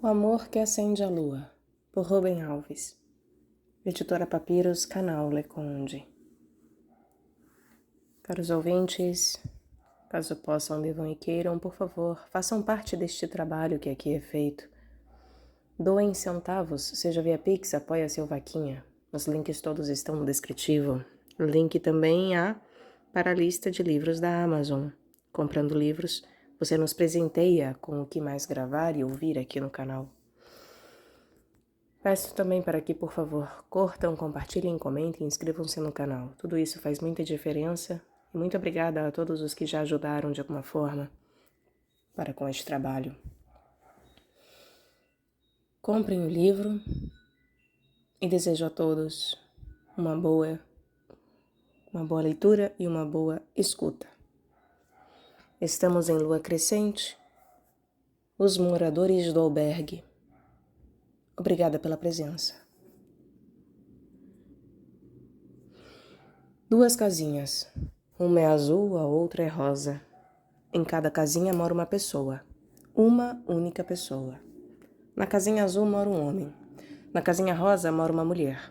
O Amor que Acende a Lua, por Rubem Alves. Editora Papiros, canal Leconde. Caros ouvintes, caso possam, devam e queiram, por favor, façam parte deste trabalho que aqui é feito. Doem centavos, seja via Pix, apoia-se ou vaquinha. Os links todos estão no descritivo. O link também para a lista de livros da Amazon. Comprando livros, você nos presenteia com o que mais gravar e ouvir aqui no canal. Peço também para que, por favor, curtam, compartilhem, comentem e inscrevam-se no canal. Tudo isso faz muita diferença e muito obrigada a todos os que já ajudaram de alguma forma para com este trabalho. Comprem o livro e desejo a todos uma boa leitura e uma boa escuta. Estamos em lua crescente, os moradores do albergue. Obrigada pela presença. Duas casinhas. Uma é azul, a outra é rosa. Em cada casinha mora uma pessoa. Uma única pessoa. Na casinha azul mora um homem. Na casinha rosa mora uma mulher.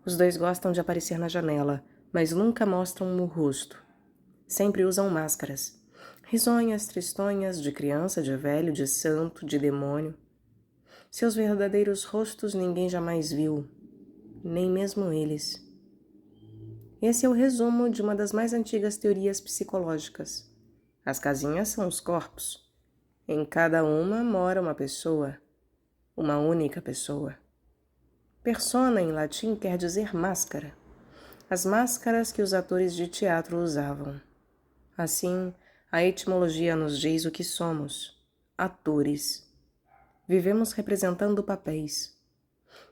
Os dois gostam de aparecer na janela, mas nunca mostram o rosto. Sempre usam máscaras. Risonhas, tristonhas, de criança, de velho, de santo, de demônio. Seus verdadeiros rostos ninguém jamais viu, nem mesmo eles. Esse é o resumo de uma das mais antigas teorias psicológicas. As casinhas são os corpos. Em cada uma mora uma pessoa, uma única pessoa. Persona, em latim, quer dizer máscara. As máscaras que os atores de teatro usavam. Assim, a etimologia nos diz o que somos: atores. Vivemos representando papéis.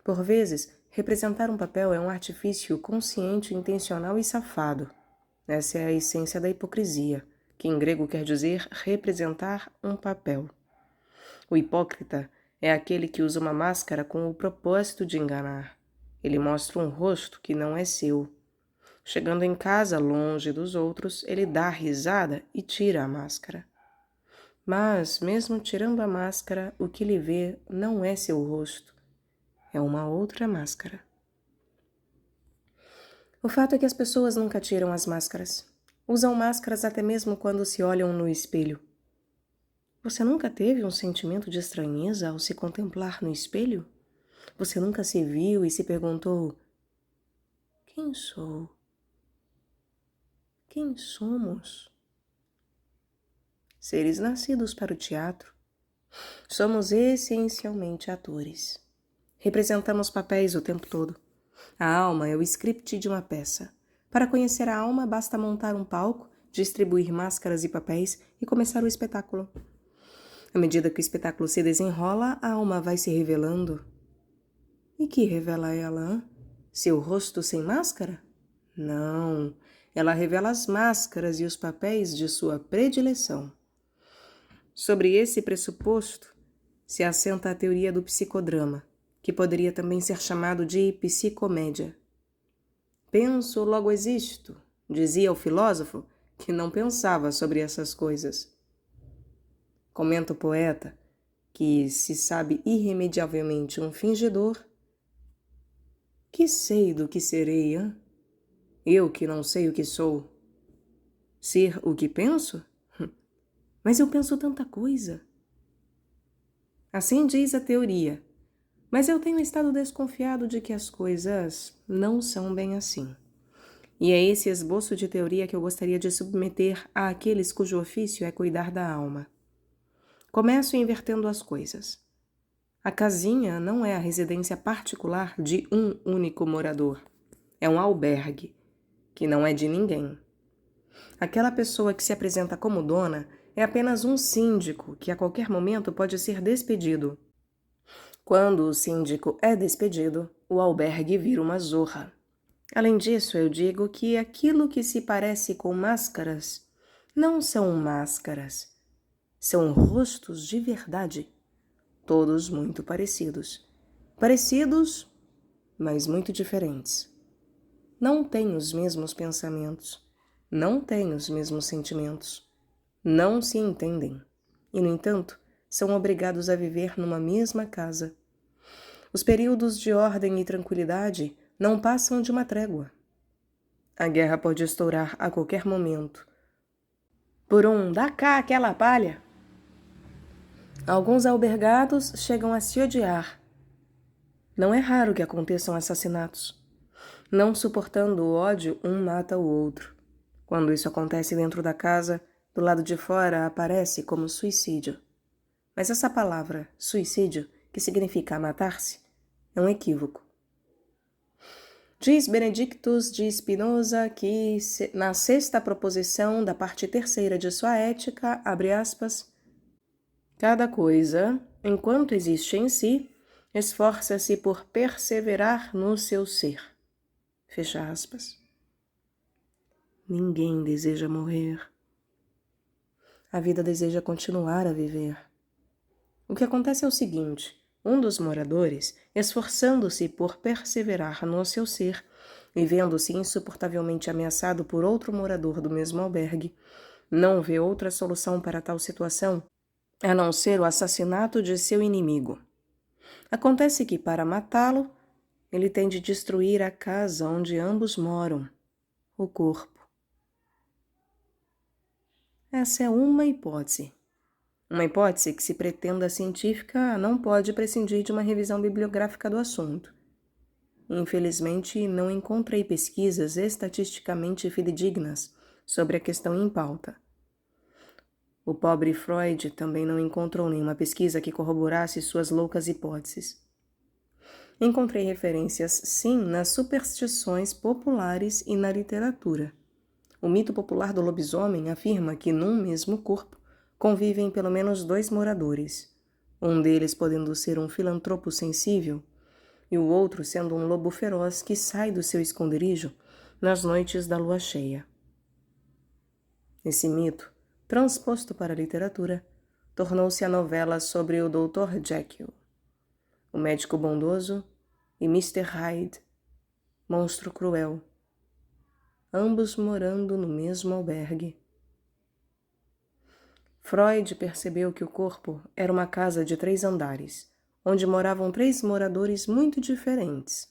Por vezes, representar um papel é um artifício consciente, intencional e safado. Essa é a essência da hipocrisia, que em grego quer dizer representar um papel. O hipócrita é aquele que usa uma máscara com o propósito de enganar. Ele mostra um rosto que não é seu. Chegando em casa, longe dos outros, ele dá risada e tira a máscara. Mas, mesmo tirando a máscara, o que ele vê não é seu rosto. É uma outra máscara. O fato é que as pessoas nunca tiram as máscaras. Usam máscaras até mesmo quando se olham no espelho. Você nunca teve um sentimento de estranheza ao se contemplar no espelho? Você nunca se viu e se perguntou: quem sou? Quem somos? Seres nascidos para o teatro. Somos essencialmente atores. Representamos papéis o tempo todo. A alma é o script de uma peça. Para conhecer a alma, basta montar um palco, distribuir máscaras e papéis e começar o espetáculo. À medida que o espetáculo se desenrola, a alma vai se revelando. E que revela ela, hein? Seu rosto sem máscara? Não, ela revela as máscaras e os papéis de sua predileção. Sobre esse pressuposto se assenta a teoria do psicodrama, que poderia também ser chamado de psicomédia. Penso, logo existo, dizia o filósofo que não pensava sobre essas coisas. Comenta o poeta que se sabe irremediavelmente um fingidor. Que sei do que serei, hein? Eu que não sei o que sou. Ser o que penso? Mas eu penso tanta coisa. Assim diz a teoria, mas eu tenho estado desconfiado de que as coisas não são bem assim. E é esse esboço de teoria que eu gostaria de submeter àqueles cujo ofício é cuidar da alma. Começo invertendo as coisas. A casinha não é a residência particular de um único morador. É um albergue, que não é de ninguém. Aquela pessoa que se apresenta como dona é apenas um síndico que a qualquer momento pode ser despedido. Quando o síndico é despedido, o albergue vira uma zorra. Além disso, eu digo que aquilo que se parece com máscaras não são máscaras, são rostos de verdade, todos muito parecidos. Parecidos, mas muito diferentes. Não têm os mesmos pensamentos, não têm os mesmos sentimentos, não se entendem e, no entanto, são obrigados a viver numa mesma casa. Os períodos de ordem e tranquilidade não passam de uma trégua. A guerra pode estourar a qualquer momento. Por um "dá cá aquela palha", alguns albergados chegam a se odiar. Não é raro que aconteçam assassinatos. Não suportando o ódio, um mata o outro. Quando isso acontece dentro da casa, do lado de fora aparece como suicídio. Mas essa palavra, suicídio, que significa matar-se, é um equívoco. Diz Benedictus de Spinoza que, na sexta proposição da parte terceira de sua Ética, abre aspas, cada coisa, enquanto existe em si, esforça-se por perseverar no seu ser. Fecha aspas. Ninguém deseja morrer. A vida deseja continuar a viver. O que acontece é o seguinte: um dos moradores, esforçando-se por perseverar no seu ser e vendo-se insuportavelmente ameaçado por outro morador do mesmo albergue, não vê outra solução para tal situação a não ser o assassinato de seu inimigo. Acontece que, para matá-lo, ele tem de destruir a casa onde ambos moram, o corpo. Essa é uma hipótese. Uma hipótese que, se pretenda científica, não pode prescindir de uma revisão bibliográfica do assunto. Infelizmente, não encontrei pesquisas estatisticamente fidedignas sobre a questão em pauta. O pobre Freud também não encontrou nenhuma pesquisa que corroborasse suas loucas hipóteses. Encontrei referências, sim, nas superstições populares e na literatura. O mito popular do lobisomem afirma que, num mesmo corpo, convivem pelo menos 2 moradores, um deles podendo ser um filantropo sensível e o outro sendo um lobo feroz que sai do seu esconderijo nas noites da lua cheia. Esse mito, transposto para a literatura, tornou-se a novela sobre o Dr. Jekyll, o médico bondoso, e Mr. Hyde, monstro cruel, ambos morando no mesmo albergue. Freud percebeu que o corpo era uma casa de 3 andares, onde moravam 3 moradores muito diferentes.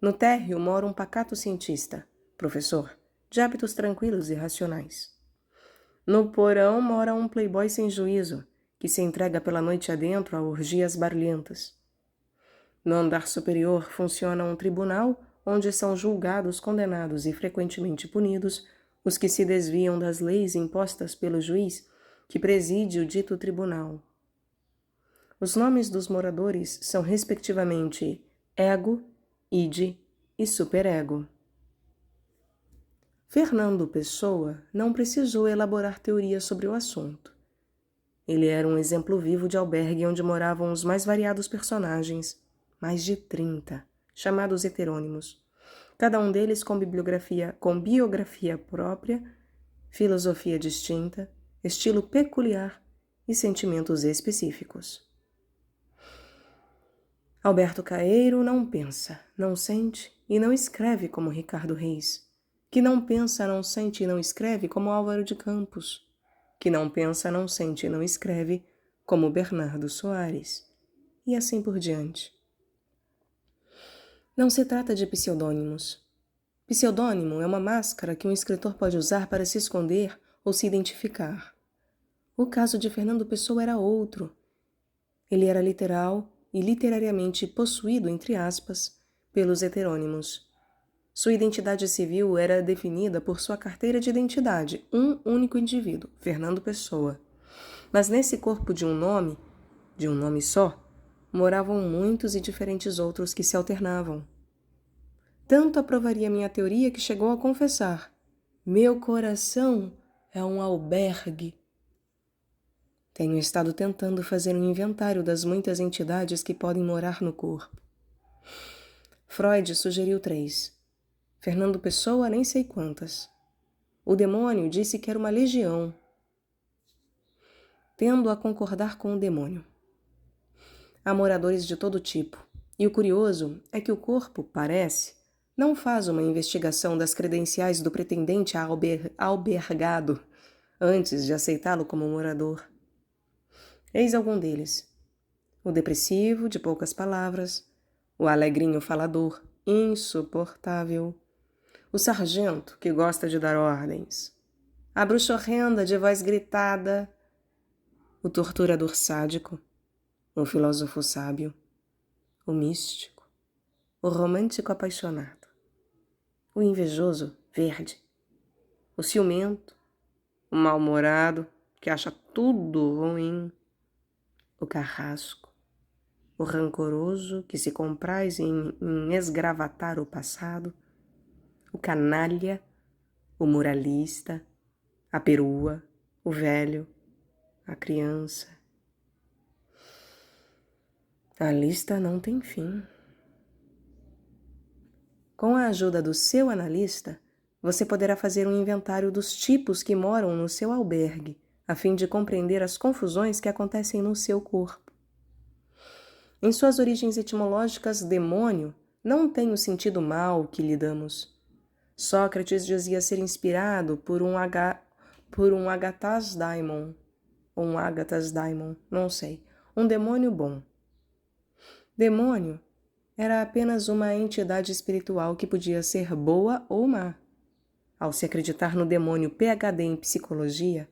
No térreo mora um pacato cientista, professor, de hábitos tranquilos e racionais. No porão mora um playboy sem juízo, que se entrega pela noite adentro a orgias barulhentas. No andar superior funciona um tribunal onde são julgados, condenados e frequentemente punidos os que se desviam das leis impostas pelo juiz que preside o dito tribunal. Os nomes dos moradores são respectivamente ego, id e superego. Fernando Pessoa não precisou elaborar teorias sobre o assunto. Ele era um exemplo vivo de albergue onde moravam os mais variados personagens, mais de 30, chamados heterônimos, cada um deles com biografia própria, filosofia distinta, estilo peculiar e sentimentos específicos. Alberto Caeiro não pensa, não sente e não escreve como Ricardo Reis, que não pensa, não sente e não escreve como Álvaro de Campos, que não pensa, não sente e não escreve como Bernardo Soares, e assim por diante. Não se trata de pseudônimos. Pseudônimo é uma máscara que um escritor pode usar para se esconder ou se identificar. O caso de Fernando Pessoa era outro. Ele era literal e literariamente possuído, entre aspas, pelos heterônimos. Sua identidade civil era definida por sua carteira de identidade, um único indivíduo, Fernando Pessoa. Mas nesse corpo de um nome só, moravam muitos e diferentes outros que se alternavam. Tanto aprovaria minha teoria que chegou a confessar: meu coração é um albergue. Tenho estado tentando fazer um inventário das muitas entidades que podem morar no corpo. Freud sugeriu 3. Fernando Pessoa nem sei quantas. O demônio disse que era uma legião. Tendo a concordar com o demônio. Há moradores de todo tipo, e o curioso é que o corpo, parece, não faz uma investigação das credenciais do pretendente a albergado antes de aceitá-lo como morador. Eis algum deles: o depressivo, de poucas palavras, o alegrinho falador, insuportável, o sargento, que gosta de dar ordens, a bruxa horrenda de voz gritada, o torturador sádico, o filósofo sábio, o místico, o romântico apaixonado, o invejoso verde, o ciumento, o mal-humorado, que acha tudo ruim, o carrasco, o rancoroso, que se compraz em esgravatar o passado, o canalha, o moralista, a perua, o velho, a criança. A lista não tem fim. Com a ajuda do seu analista, você poderá fazer um inventário dos tipos que moram no seu albergue, a fim de compreender as confusões que acontecem no seu corpo. Em suas origens etimológicas, demônio não tem o sentido mal que lhe damos. Sócrates dizia ser inspirado por um Agathas Daimon, ou um Agathas Daimon, não sei, um demônio bom. Demônio era apenas uma entidade espiritual que podia ser boa ou má. Ao se acreditar no demônio PhD em psicologia,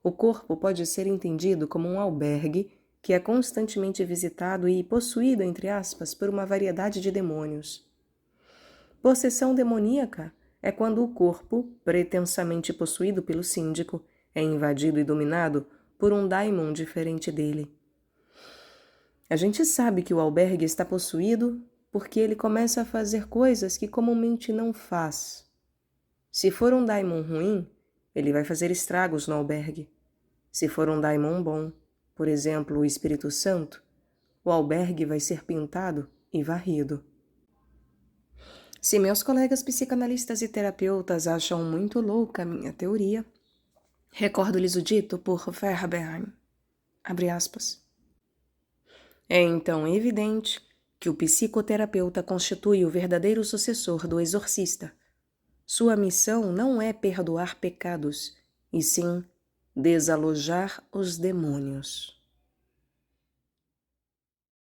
o corpo pode ser entendido como um albergue que é constantemente visitado e possuído, entre aspas, por uma variedade de demônios. Possessão demoníaca é quando o corpo, pretensamente possuído pelo síndico, é invadido e dominado por um daimon diferente dele. A gente sabe que o albergue está possuído porque ele começa a fazer coisas que comumente não faz. Se for um daimon ruim, ele vai fazer estragos no albergue. Se for um daimon bom, por exemplo, o Espírito Santo, o albergue vai ser pintado e varrido. Se meus colegas psicanalistas e terapeutas acham muito louca a minha teoria, recordo-lhes o dito por Verheeren, abre aspas. É então evidente que o psicoterapeuta constitui o verdadeiro sucessor do exorcista. Sua missão não é perdoar pecados, e sim desalojar os demônios.